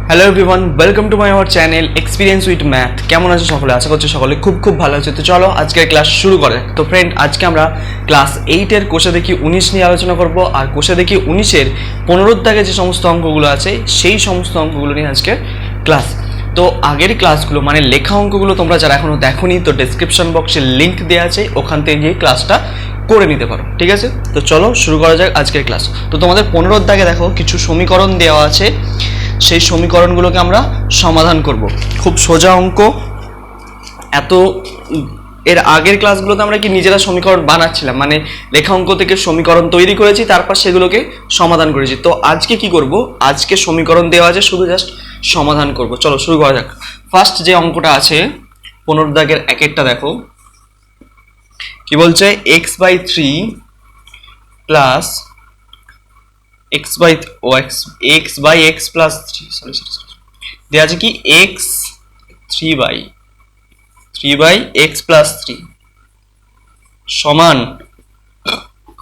Hello everyone, welcome to my our channel experience with math. কেমন আছে সকলে? আশা করছি সকলে খুব ভালো আছে। তো চলো আজকের ক্লাস শুরু করে। তো ফ্রেন্ড, আজকে আমরা ক্লাস 8-এর কোষে দেখি 19 নিয়ে আলোচনা করব। আর কোষে দেখি 19-এর 15 দাগে যে সমস্ত অঙ্কগুলো আছে সেই সমস্ত অঙ্কগুলো নিয়ে আজকের ক্লাস। তো আগের ক্লাসগুলো মানে লেখা অঙ্কগুলো তোমরা যারা এখনো দেখোনি, তো ডেসক্রিপশন বক্সে লিঙ্ক দেওয়া আছে, ওখান থেকে গিয়ে ক্লাসটা করে নিতে পারো, ঠিক আছে? তো চলো শুরু করা যাক আজকের ক্লাস। তো তোমাদের 15 দাগে দেখো কিছু সমীকরণ দেওয়া আছে, সেই সমীকরণগুলোকে আমরা সমাধান করব। খুব সোজা অঙ্ক। এর আগের ক্লাসগুলোতে আমরা কি নিজেরা সমীকরণ বানাচ্ছিলাম, মানে লেখা অঙ্ক থেকে সমীকরণ তৈরি করেছি, তারপর সেগুলোকে সমাধান করেছি। তো আজকে কি করব, আজকে সমীকরণ দেওয়া আছে, শুধু জাস্ট সমাধান করব। চলো শুরু করা যাক। ফার্স্ট যে অঙ্কটা আছে 15 দাগের একেরটা দেখো কি বলছে, x/3 প্লাস x/x প্লাস 3 দেওয়া আছে কি x 3/x প্লাস 3 সমান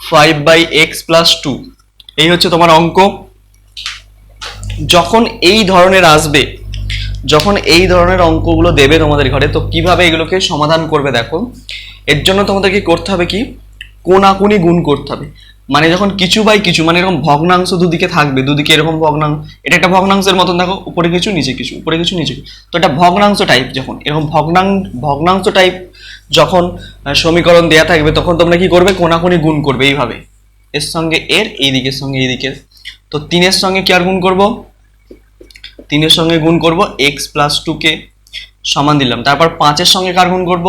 5/x প্লাস 2। এই হচ্ছে তোমার অঙ্ক। যখন এই ধরনের আসবে, যখন এই ধরনের অঙ্কগুলো দেবে তোমাদের ঘরে, তো কিভাবে এগুলোকে সমাধান করবে দেখো। এর জন্য তোমাদেরকে করতে হবে কি, কোনাকুনি গুণ করতে হবে। মানে যখন কিছু বাই কিছু, মানে এরকম ভগ্নাংশ দুদিকে থাকবে, দুদিকে এরকম ভগ্নাংশ, এটা একটা ভগ্নাংশের মতন দেখো, উপরে কিছু নিচে কিছু, উপরে কিছু নিচে কিছু। তো এটা ভগ্নাংশ টাইপ, যখন এরকম ভগ্নাংশ টাইপ যখন সমীকরণ দেয়া থাকবে, তখন তোমরা কি করবে, কোনাকুনি গুণ করবে এইভাবে, এর সঙ্গে এর, এই দিকের সঙ্গে এই দিকের। তো 3-এর সঙ্গে কি আর গুণ করব, 3-এর সঙ্গে গুণ করব x প্লাস 2 কে সমান দিলাম। তারপর 5-এর সঙ্গে কার গুণ করব,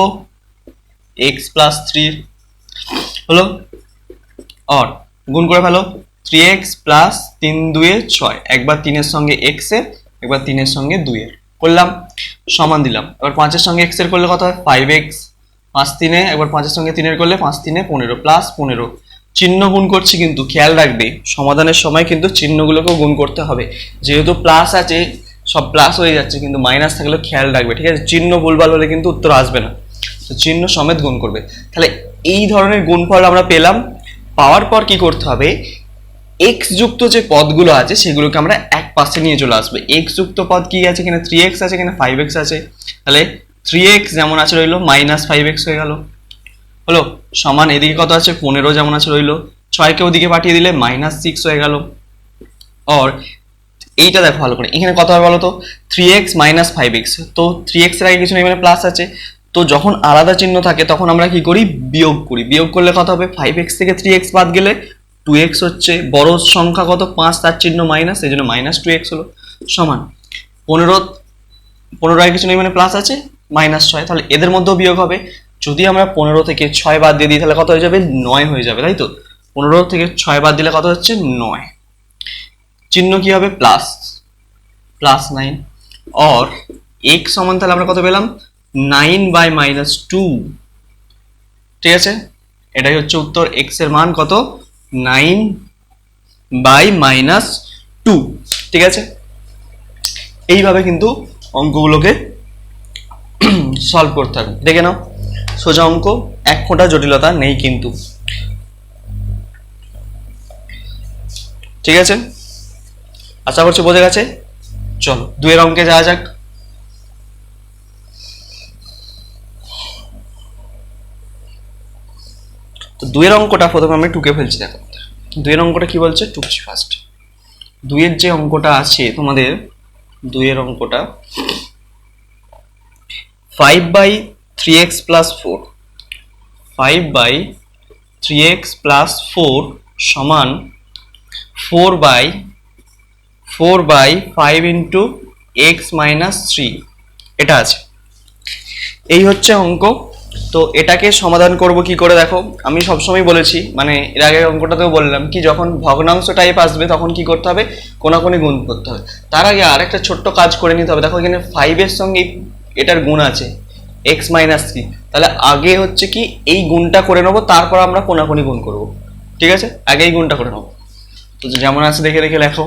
x প্লাস 3 হলো। আর গুণ করে ফেলো 3x প্লাস 3×2 6, একবার 3-এর সঙ্গে x এর, একবার 3-এর সঙ্গে 2 এর করলাম, সমান দিলাম। এবার 5-এর সঙ্গে x এর করলে কত হয়, 5x, 5×3, একবার 5-এর সঙ্গে 3-এর করলে 5×3 15 প্লাস 15। চিহ্ন গুণ করছি, কিন্তু খেয়াল রাখবে সমাধানের সময় কিন্তু চিহ্নগুলোকেও গুণ করতে হবে। যেহেতু প্লাস আছে, সব প্লাস হয়ে যাচ্ছে, কিন্তু মাইনাস থাকলে খেয়াল রাখবে, ঠিক আছে? চিহ্ন ভুলভাল হলে কিন্তু উত্তর আসবে না, তো চিহ্ন সমেত গুণ করবে। তাহলে এই ধরনের গুণফল আমরা পেলাম। পাওয়ার পর কি করতে হবে, x যুক্ত যে পদগুলো আছে সেগুলোকে আমরা এক পাশে নিয়ে চলে আসবে। x যুক্ত পদ কি আছে, এখানে 3x আছে, এখানে 5x আছে। তাহলে 3x যেমন আছে রইলো, মাইনাস 5x হয়ে গেল, হলো, সমান এদিকে কত আছে 15 যেমন আছে রইলো, 6কে ওদিকে পাঠিয়ে দিলে -6 হয়ে গেল। আর এইটা দেখো ভালো করে, এখানে কত হবে বলো তো, 3x মাইনাস 5x। তো 3x এর আগে কিছু নেই, মানে প্লাস আছে। তো যখন আলাদা চিহ্ন থাকে তখন আমরা কি করি, বিয়োগ করি। বিয়োগ করলে কত হবে, 5x থেকে 3x বাদ গেলে 2x হচ্ছে। বড় সংখ্যা কত, 5, তার চিহ্ন মাইনাস, এই জন্য -2x হলো, সমান 15 আগে কিছু নেই, মানে প্লাস আছে, -6। তাহলে এদের মধ্যেও বিয়োগ হবে। যদি আমরা 15 থেকে 6 বাদ দিয়ে দিই তাহলে কত হয়ে যাবে, 9 হয়ে যাবে, তাই তো? 15 থেকে 6 বাদ দিলে কত হচ্ছে, 9। চিহ্ন কি হবে, প্লাস, +9। और x সমান তাহলে আমরা কত পেলাম, 9/-2। ঠিক আছে, এটাই হচ্ছে উত্তর। x এর মান কত, 9/-2। ঠিক আছে, এইভাবে কিন্তু অঙ্কগুলোকে সলভ করতে হবে। দেখে নাও, সোজা অঙ্ক, এক ফোঁটা জটিলতা নেই কিন্তু। ঠিক আছে, আশা করছি বোঝা গেছে। চলো 2-এর অঙ্কে যাওয়া যাক। তো 2-এর অঙ্কটা প্রথমে আমি টুকে ফেলছি। দেখো 2-এর অঙ্কটা কি বলছে, টুকছি ফার্স্ট। 2-এর যে অঙ্কটা আছে তোমাদের, 2-এর অঙ্কটা 5/3x প্লাস 4, 5/3x প্লাস 4 সমান 4/5 ইন্টু x মাইনাস 3, এটা আছে। এই হচ্ছে অঙ্ক। তো এটাকে সমাধান করব কি করে, দেখো আমি সবসময় বলেছি, মানে এর আগে অঙ্কটাতেও বললাম কি, যখন ভগ্নাংশ টাইপ আসবে তখন কি করতে হবে, কোনাকুনি গুণ করতে হবে। তার আগে আর একটা ছোট্ট কাজ করে নিতে হবে। দেখো এখানে 5-এর সঙ্গে এটার গুণ আছে x মাইনাস 3, তাহলে আগে হচ্ছে কি এই গুণটা করে নেবো, তারপর আমরা কোনাকুনি গুণ করব। ঠিক আছে, আগে এই গুণটা করে নেবো। তো যেমন আছে দেখে দেখে লেখো,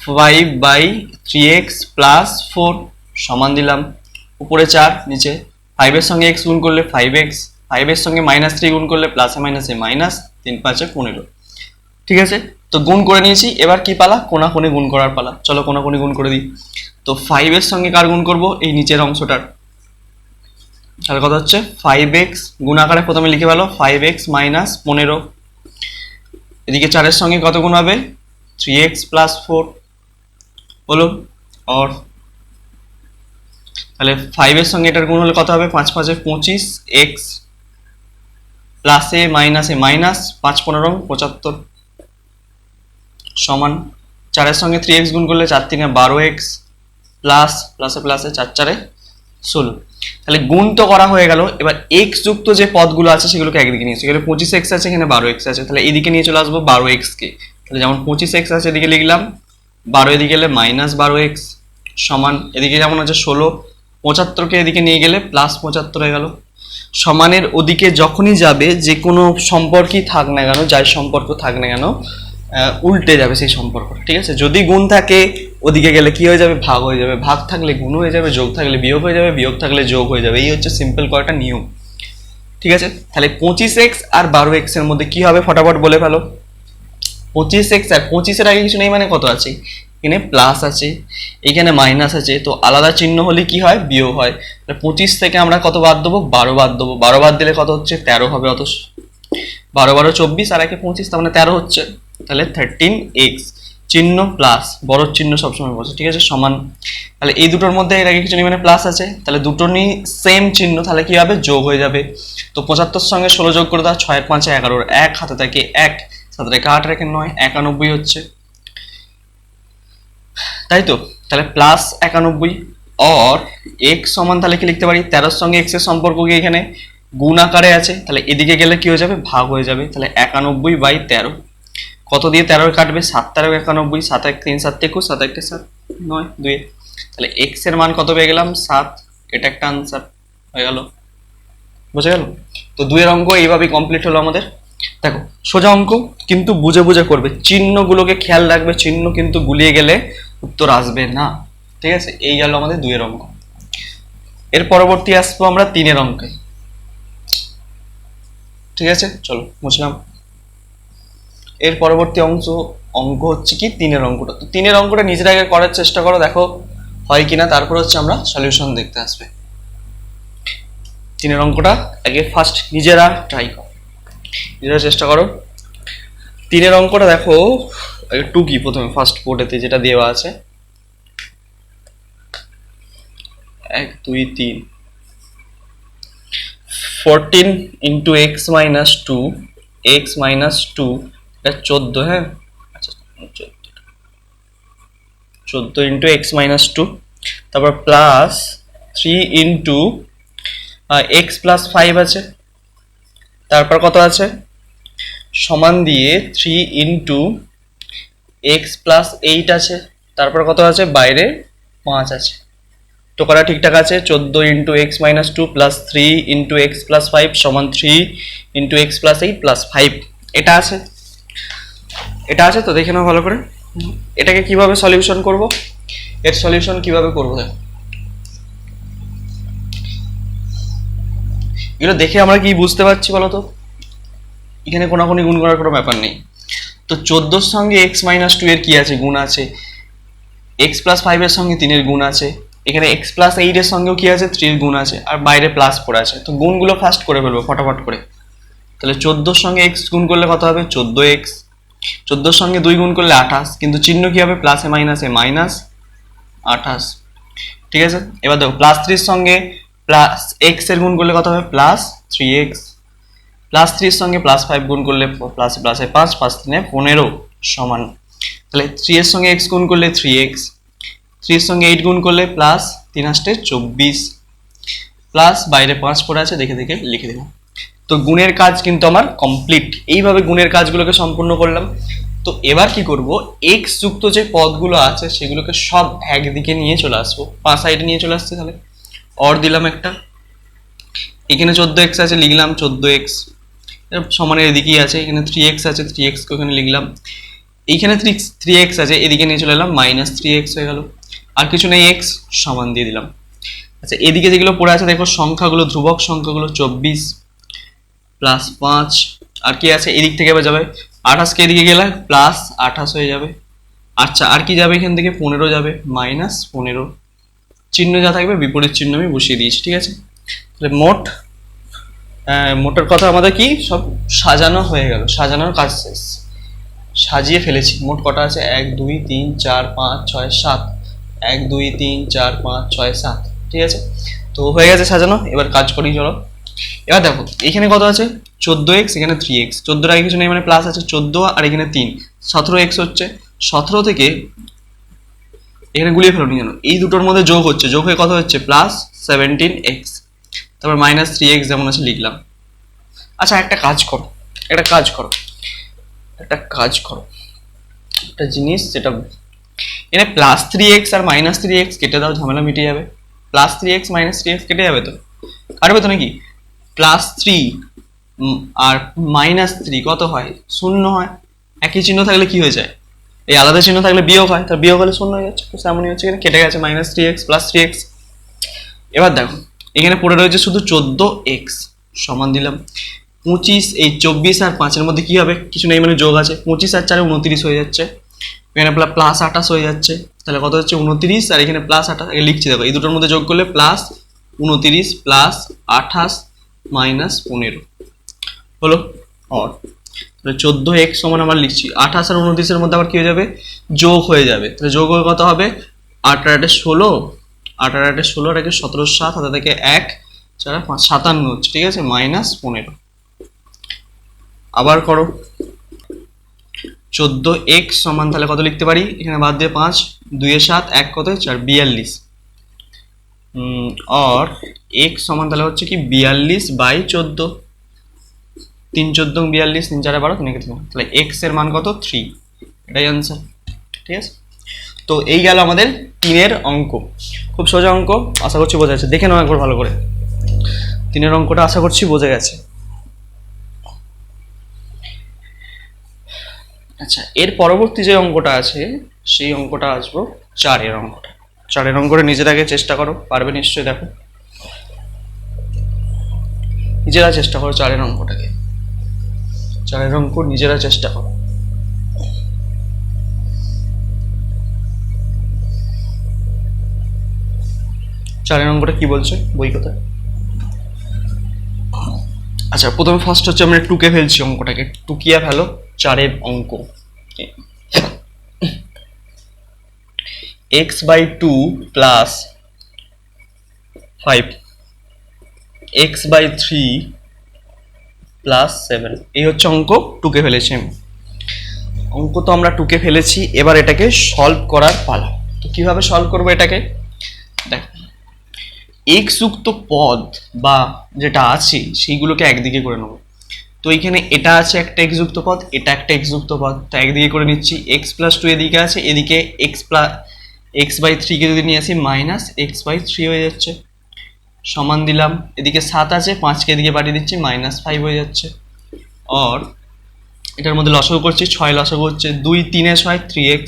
5/3x প্লাস 4 সমান দিলাম, উপরে 4, নিচে 5-এর সঙ্গে x গুণ করলে 5x, 5-এর সঙ্গে -3 গুণ করলে প্লাসে মাইনাসে মাইনাস, 3×5 = 15। ঠিক আছে, তো গুণ করে নিয়েছি, এবার কি পালা, কোনাকুনি গুণ করার পালা। চলো কোনাকুনি গুণ করে দিই। তো 5 এর সঙ্গে কার গুণ করব, এই নিচের অংশটার। তাহলে কত হচ্ছে 5x, গুণ আকারে প্রথমে লিখে ফেলো 5x মাইনাস 15। এদিকে 4 এর সঙ্গে কত গুণ হবে, 3x প্লাস 4 হলো। আর তাহলে 5 এর সঙ্গে এটার গুণ হলে কত হবে, 5 5 25, x প্লাস এ মাইনাস এ মাইনাস 5 15 75 সমান 4 এর সঙ্গে 3x গুণ করলে 4 3 12x প্লাস প্লাসে প্লাসে 4 4 16। তাহলে গুণ তো করা হয়ে গেল, এবার x যুক্ত যে পদগুলো আছে সেগুলোকে একদিকে নিয়ে, এখানে 25x আছে, এখানে 12x আছে, তাহলে এদিকে নিয়ে চলে আসবো 12x কে। তাহলে যেমন 25x আছে এদিকে লিখলাম, 12 এদিকে গেলে মাইনাস 12x সমান, এদিকে যেমন আছে 16, 75 কে এদিকে নিয়ে গেলে প্লাস 75 হয়ে গেল। সমানের ওদিকে যখনই যাবে যে কোনো সম্পর্কই থাক না কেন, যাই সম্পর্ক থাক না কেন, উল্টে যাবে সেই সম্পর্ক, ঠিক আছে। যদি গুণ থাকে ওদিকে গেলে কি হয়ে যাবে, ভাগ হয়ে যাবে, ভাগ থাকলে গুণ হয়ে যাবে, যোগ থাকলে বিয়োগ হয়ে যাবে, বিয়োগ থাকলে যোগ হয়ে যাবে। এই হচ্ছে সিম্পল কয়েকটা নিয়ম, ঠিক আছে। তাহলে 25x আর 12x এর মধ্যে কি হবে ফটাফট বলে ফেলো। 25x আর 25 এর আগে কিছু নেই মানে কত আছে, এখানে প্লাস আছে, এখানে মাইনাস আছে, তো আলাদা চিহ্ন হলে কি হয়, বিয়োগ হয়। তাহলে 25 থেকে আমরা কত বাদ দেবো, 12 বাদ দেবো। 12 বাদ দিলে কত হচ্ছে, 13 হবে। অত 12 12 24 আর একে 25, তার মানে 13 হচ্ছে। তাহলে 13x, চিহ্ন প্লাস, বড় চিহ্ন সবসময় বসে, ঠিক আছে, সমান। তাহলে এই দুটোর মধ্যে এর আগে কিছু নেই মানে প্লাস আছে, তাহলে দুটো নিয়ে সেম চিহ্ন, তাহলে কি হবে, যোগ হয়ে যাবে। তো 75 সঙ্গে 16 যোগ করে দাও, 6 5 11, 1 হাতে থাকে 1, 7 রেখে 8 রেখে 9, 91 হচ্ছে, তাই তো। তাহলে প্লাস 91 আর x সমান, তাহলে কি লিখতে পারি, 13 সঙ্গে x এর সম্পর্ক কি এখানে গুণ আকারে আছে, তাহলে এদিকে গেলে কি হয়ে যাবে, ভাগ হয়ে যাবে। তাহলে 91/13, কত দিয়ে 13 কাটবে, 7 13 91, 7 1 3 7 21, 7 1 7 9 2, তাহলে x এর মান কত পেয়ে গেলাম, 7। এটা একটা আনসার হয়ে গেল, বুঝে গেল। তো 2 এর অঙ্ক এইভাবেই কমপ্লিট হলো আমাদের। দেখো সোজা অঙ্ক, কিন্তু বুঝে বুঝে করবে, চিহ্নগুলোকে খেয়াল রাখবে, চিহ্ন কিন্তু গুলিয়ে গেলে উত্তর আসবে না, ঠিক আছে। এই গেল আমাদের 2 এর অঙ্ক। এর পরবর্তী আসবো আমরা 3 এর অঙ্কে, ঠিক আছে। চলো বুঝলাম। এর পরবর্তী অঙ্ক হচ্ছে কি 3 এর অঙ্কটা। তো 3 এর অঙ্কটা নিজের আগে করার চেষ্টা করো, দেখো হয় কিনা, তারপর হচ্ছে আমরা সলিউশন দেখতে আসবে। 3 এর অঙ্কটা আগে ফার্স্ট নিজেরা ট্রাই করো, নিজেরা চেষ্টা করো। 3 এর অঙ্কটা দেখো একটু কি, প্রথমে ফার্স্ট বোর্ডেতে যেটা দেওয়া আছে 1 2 3, 14 into x minus 2, x minus 2, এটা 14, হ্যাঁ আচ্ছা 14 into x minus 2, তারপর প্লাস 3 into x plus 5 আছে, তারপর কত আছে, সমান দিয়ে 3 into x plus 8 আছে, তারপর কত আছে, বাইরে 5 আছে। তো করা ঠিকঠাক আছে, 14 into x minus 2 plus 3 into x plus 5 সমান 3 into x plus 8 plus 5, এটা আছে, এটা আছে। তো দেখে নাও ভালো করে, এটাকে কিভাবে সলিউশন করব, এর সলিউশন কিভাবে করব দেখো। এগুলো দেখে আমরা কি বুঝতে পারছি বলো তো, এখানে কোনাকুনি গুণ করার কোনো ব্যাপার নেই। তো 14 এর সঙ্গে x minus 2 এর কি আছে, গুণ আছে। x plus 5 এর সঙ্গে 3 এর গুণ আছে, এখানে x plus 8 এর সঙ্গেও কি আছে, 3 এর গুণ আছে, আর বাইরে প্লাস 4 আছে। তো গুণগুলো ফার্স্ট করে ফেলবো ফটাফট করে। তাহলে 14 এর সঙ্গে x গুণ করলে কত হবে, 14x, 14 এর সঙ্গে 2 গুণ করলে 28, কিন্তু চিহ্ন কি হবে, প্লাসে মাইনাসে মাইনাস 28, ঠিক আছে। এবার দেখো প্লাস 3 এর সঙ্গে প্লাস x এর গুণ করলে কত হবে, প্লাস 3x, প্লাস 3 এর সঙ্গে প্লাস 5 গুণ করলে প্লাসে প্লাসে 5 5 3 15 সমান। তাহলে 3 এর সঙ্গে x গুণ করলে 3x, 3 এর সঙ্গে 8 গুণ করলে প্লাস 3 8 24, প্লাস বাইরে 5 পড়ে আছে, দেখে দেখে লিখে দিলাম। তো গুণের কাজ কিন্তু আমার কমপ্লিট, এইভাবে গুণের কাজগুলোকে সম্পূর্ণ করলাম। তো এবার কি করব, x যুক্ত যে পদগুলো আছে সেগুলোকে সব একদিকে নিয়ে চলে আসবো, 5 সাইডে নিয়ে চলে আসছে। তাহলে অর দিলাম একটা, এখানে 14x আছে, লিখলাম 14x, সমানের এদিকেই আছে, এখানে 3x আছে, 3x কে ওখানে লিখলাম, এইখানে 3x আছে, এদিকে নিয়ে চলে এলাম, মাইনাস 3x হয়ে গেল, আর কিছু নেই, x সমান দিয়ে দিলাম। আচ্ছা এদিকে যেগুলো পড়ে আছে দেখো সংখ্যাগুলো, ধ্রুবক সংখ্যাগুলো 24 প্লাস 5, আর কি আছে, এদিক থেকে এবার যাবে 28 কে এদিকে গেলে প্লাস 28 হয়ে যাবে। আচ্ছা আর কি যাবে এখান থেকে? 15 যাবে, -15। চিহ্ন যা থাকবে বিপরীত চিহ্ন আমি বসিয়ে দিয়েছি, ঠিক আছে। তাহলে মোটের কথা আমাদের কি সব সাজানো হয়ে গেল, সাজানোর কাজ শেষ, সাজিয়ে ফেলেছি। মোট কটা আছে? 1 2 3 4 5 6 7, 1 2 3 4 5 6 7, ঠিক আছে। তো হয়ে গেছে সাজানো, এবার কাজ করি চলো। এবার দেখো এখানে কত আছে? 14x, এখানে 3x। 14 আগে কিছু নেই মানে প্লাস আছে 14, আর এখানে 3, 17x হচ্ছে। 17 থেকে এখানে গুলিয়ে ফেলো নি, জানো এই দুটোর মধ্যে যোগ হচ্ছে, যোগ হয়ে কত হচ্ছে? Plus 17x। তারপর -3x যেমন আছে লিখলাম। আচ্ছা একটা কাজ করো, একটা জিনিস যেটা এখানে +3x আর -3x কেটে দাও, ঝামেলা মিটে যাবে। +3x -3x কেটে যাবে তো, কাটবে তো নাকি? +3 আর -3 কত হয়? 0 হয়। একই চিহ্ন থাকলে কি হয়ে যায়? এই আলাদা চিহ্ন থাকলে বিয়োগ হয়, তার বিয়োগ হলে 0 হয়ে যাচ্ছে। তো তেমনই হচ্ছে, এখানে কেটে গেছে -3x +3x। এবার দেখো এখানে পড়ে রয়েছে শুধু 14x, সমান দিলাম 25। এই 24 আর 5 এর মধ্যে কি হবে? কিছু নেই মানে যোগ আছে, 25 আর 4 29 হয়ে যাচ্ছে। এখানে +28 হয়ে যাচ্ছে, তাহলে কত হচ্ছে? 29, আর এখানে +28 লিখছি। দেখো এই দুটোর মধ্যে যোগ করলে +29 +28 -15 হলো। আর 14x সমান আমার লিখছি 28 আর 29 এর মধ্যে আবার কি হয়ে যাবে? যোগ হয়ে যাবে। তাহলে যোগ হয়ে কত হবে? 8 আর 8 16, 8 আর 8 16, আর 17 7, হাতে থেকে 1 4 5 57 হচ্ছে, ঠিক আছে, -15। আবার করো 14x সমান তাহলে কত লিখতে পারি? এখানে বাদ দিয়ে 5, 2 এ 7, 1 কত? 4, 42। আর x সমান তাহলে হচ্ছে কি 42/14, 3 14 42, 3 4 12, 3 1 3। তাহলে x এর মান কত? 3। এটাই আনসার, ঠিক আছে। তো এই গেল আমাদের 3-এর অঙ্ক। খুব সোজা অঙ্ক, আশা করছি বোঝা যাচ্ছে। দেখে নাও একবার ভালো করে, 3-এর অঙ্কটা আশা করছি বোঝা গেছে। আচ্ছা এর পরবর্তী যে অঙ্কটা আছে সেই অঙ্কটা আসবো 4-এর অঙ্কটা। 4-এর অঙ্কটা নিজের আগে চেষ্টা করো, পারবে নিশ্চয়ই। দেখো নিজেরা চেষ্টা করো 4-এর অঙ্কটাকে, 4-এর অঙ্ক নিজেরা চেষ্টা করো। চারের অঙ্কটা কি বলছে বই কোথায়? আচ্ছা প্রথমে ফার্স্ট হচ্ছে আমরা টুকে ফেলছি অঙ্কটাকে, টুকিয়া ফেলো 4-এর অঙ্ক। x/2 প্লাস 5, x/3 প্লাস 7, এই হচ্ছে অঙ্ক। টুকে ফেলেছি আমি অঙ্ক, তো আমরা টুকে ফেলেছি। এবার এটাকে সলভ করার পালা। তো কিভাবে সলভ করবো এটাকে? দেখো x যুক্ত পদ বা যেটা আছে সেইগুলোকে একদিকে করে নেবো। তো এখানে এটা আছে একটা x যুক্ত পদ, এটা একটা x যুক্ত পদ, তো একদিকে করে নিচ্ছি। x+2 এদিকে আছে, এদিকে x/3 কে যদি নিয়ে আসি -x/3 হয়ে যাচ্ছে, সমান দিলাম। এদিকে 7 আছে, 5 কে এদিকে পাঠিয়ে দিচ্ছি, -5 হয়ে যাচ্ছে। আর এটার মধ্যে লসাগু করছি, 6 লসাগু হচ্ছে 2 3 এ 6 3x,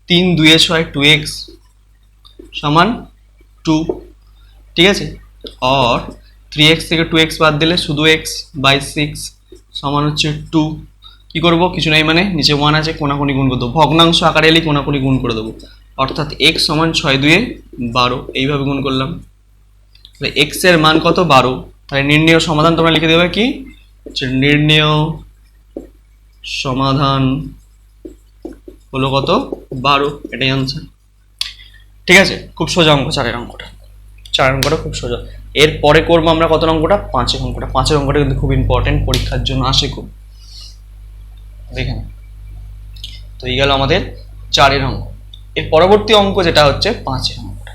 3 2 এ 6 2x সমান 2, ঠিক আছে। আর 3x থেকে 2x বাদ দিলে শুধু x/6 সমান হচ্ছে 2। কি করব? কিছু নাই মানে নিচে 1 আছে, কোনাকুনি গুণ করে দেবো। ভগ্নাংশ আকারে এলে কোনাকুনি গুণ করে দেবো, অর্থাৎ x সমান 6 2 এ 12, এইভাবে গুণ করলাম। তাহলে x এর মান কত? 12। তাহলে নির্ণেয় সমাধান তোমরা লিখে দেবে কি? নির্ণেয় সমাধান হলো কত? 12। এটাই আনসার, ঠিক আছে। খুব সোজা অঙ্ক 4-এর অঙ্কটা। 4 অঙ্কটা খুব সোজা। এরপরে করবো আমরা কত অঙ্কটা? 5-এর অঙ্কটা। 5-এর অঙ্কটা কিন্তু খুব ইম্পর্টেন্ট, পরীক্ষার জন্য আসে খুব, দেখেন। তো এই গেল আমাদের 4-এর অঙ্ক। এর পরবর্তী অঙ্ক যেটা হচ্ছে 5-এর অঙ্কটা।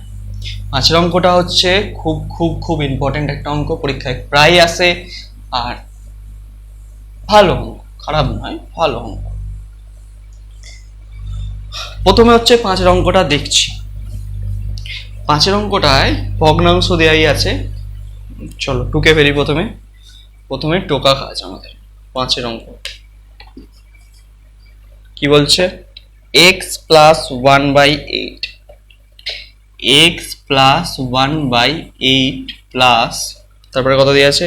5-এর অঙ্কটা হচ্ছে খুব খুব খুব ইম্পর্টেন্ট একটা অঙ্ক, পরীক্ষায় প্রায় আসে। আর ভালো অঙ্ক, খারাপ নয়, ভালো অঙ্ক। প্রথমে হচ্ছে 5-এর অঙ্কটা দেখছি। 5-এর অঙ্কটায় ভগ্নাংশ দেওয়াই আছে। চলো টুকে ফেলি। প্রথমে টোকা কাজ আমাদের 5-এর অঙ্ক। কি বলছে? x plus 1/8, x plus 1/8 plus, তারপরে কত দিয়ে আছে?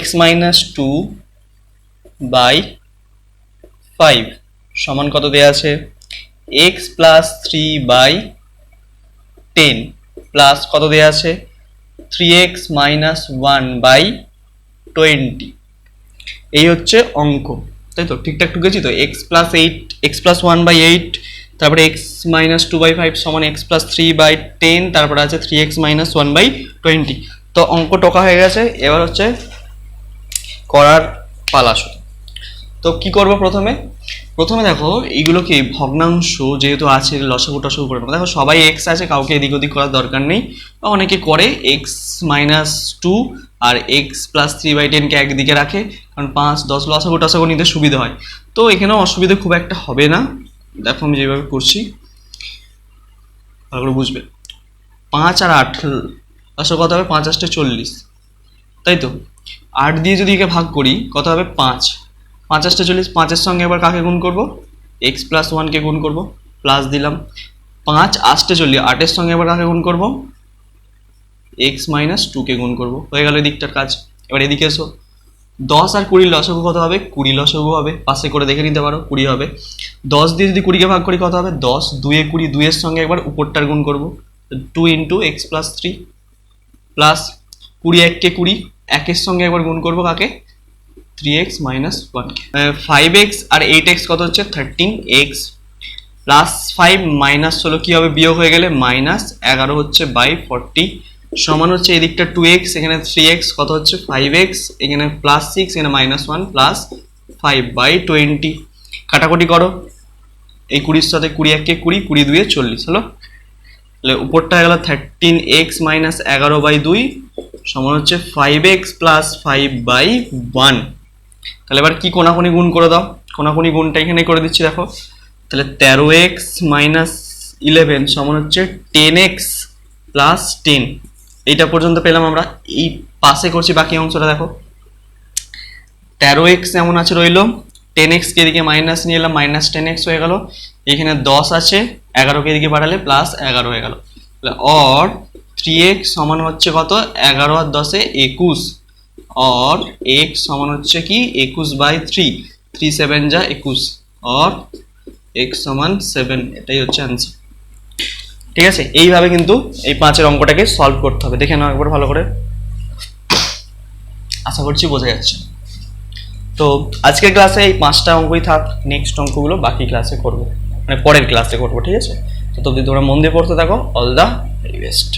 x - 2/5 5 সমান কত দেয়া আছে, এক্স প্লাস 3/10 প্লাস কত দেয়া আছে, 3x মাইনাস 1/20। এই হচ্ছে অঙ্ক, তাই তো? ঠিকঠাক ঢুকেছি তো? x+1/8, তারপরে x-2/5 সমান x+3/10, তারপরে আছে 3x মাইনাস 1/20। তো অঙ্ক টোকা হয়ে গেছে, এবার হচ্ছে করার পালা শুধু। তো কি করব প্রথমে? প্রথমে দেখো এইগুলোকে ভগ্নাংশ যেহেতু আছে লসাগু টসাগু করে নেবো। দেখো সবাই এক্স আছে, কাউকে এদিক ওদিক করার দরকার নেই, বা অনেকে করে x-2 আর x+3/10কে একদিকে রাখে, কারণ 5-10 লসাগু টসাগু নিতে সুবিধা হয়। তো এখানেও অসুবিধা খুব একটা হবে না, দেখো আমি যেভাবে করছি ভালো করে বুঝবে। 5 আর 8 লসাগু কত হবে, 5-8 40, তাই তো? 8 দিয়ে যদি একে ভাগ করি কত হবে, 5। 5-8 40, 5-এর সঙ্গে এবার কাকে গুণ করব, x+1কে গুণ করব, প্লাস দিলাম। 5-8 40, 8-এর সঙ্গে এবার কাকে গুণ করব, x-2কে গুণ করব। হয়ে গেল এদিকটার কাজ। এবার এদিকে এসো, 10 আর 20 লসাগু কত হবে, 20 লসাগু হবে, পাশে করে দেখে নিতে পারো, 20 হবে। 10 দিয়ে যদি 20কে ভাগ করি কত হবে, 10, 2 20, 2-এর সঙ্গে একবার উপরটার গুণ করব, 2 × x+3 প্লাস 20 1-কে 20, 1-এর সঙ্গে একবার গুণ করব কাকে, 3x মাইনাস 1কে। 5x আর 8x কত হচ্ছে, 13x প্লাস 5 মাইনাস হলো কি হবে, বিয়োগ হয়ে গেলে -11 হচ্ছে বাই 40 সমান হচ্ছে এদিকটা 2x, এখানে 3x কত হচ্ছে 5x, এখানে +6, এখানে -1 প্লাস 5/20। কাটাকুটি করো, এই 20-র সাথে 20 1-কে 20, 20 2-এ 40 হলো। তাহলে উপরটা হয়ে গেল 13x মাইনাস 11/2 সমান হচ্ছে 5x প্লাস 5/1। তাহলে এবার কি কোনাকুনি গুণ করে দাও, কোনাকুনি গুণটা এখানে করে দিচ্ছি দেখো। তাহলে 13x মাইনাস 11 সমান হচ্ছে 10x প্লাস 10। এইটা পর্যন্ত পেলাম আমরা। এই পাশে করছি বাকি অংশটা দেখো, 13x এমন আছে রইলো, 10x কে এদিকে মাইনাস নিয়ে এলাম, -10x হয়ে গেল। এখানে 10 আছে, 11কে এদিকে বাড়ালে +11 হয়ে গেল। তাহলে অর 3x সমান হচ্ছে কত, 11 আর 10-এ 21, और x সমান হচ্ছে কি 21/3, 3 7 যা 21, और x সমান 7। এটাই হচ্ছে आंसर। ঠিক আছে, এইভাবে কিন্তু এই 5-এর অঙ্কটাকে সলভ করতে হবে। দেখে নাও একবার ভালো করে, আশা করছি বোঝা যাচ্ছে। তো আজকের ক্লাসে এই 5টা অঙ্কই থাক, নেক্সট অঙ্কগুলো বাকি ক্লাসে করব, মানে পরের ক্লাসে করব। ঠিক আছে, তো তবদি তোমরা মন দিয়ে পড়তে থাকো। All the very best.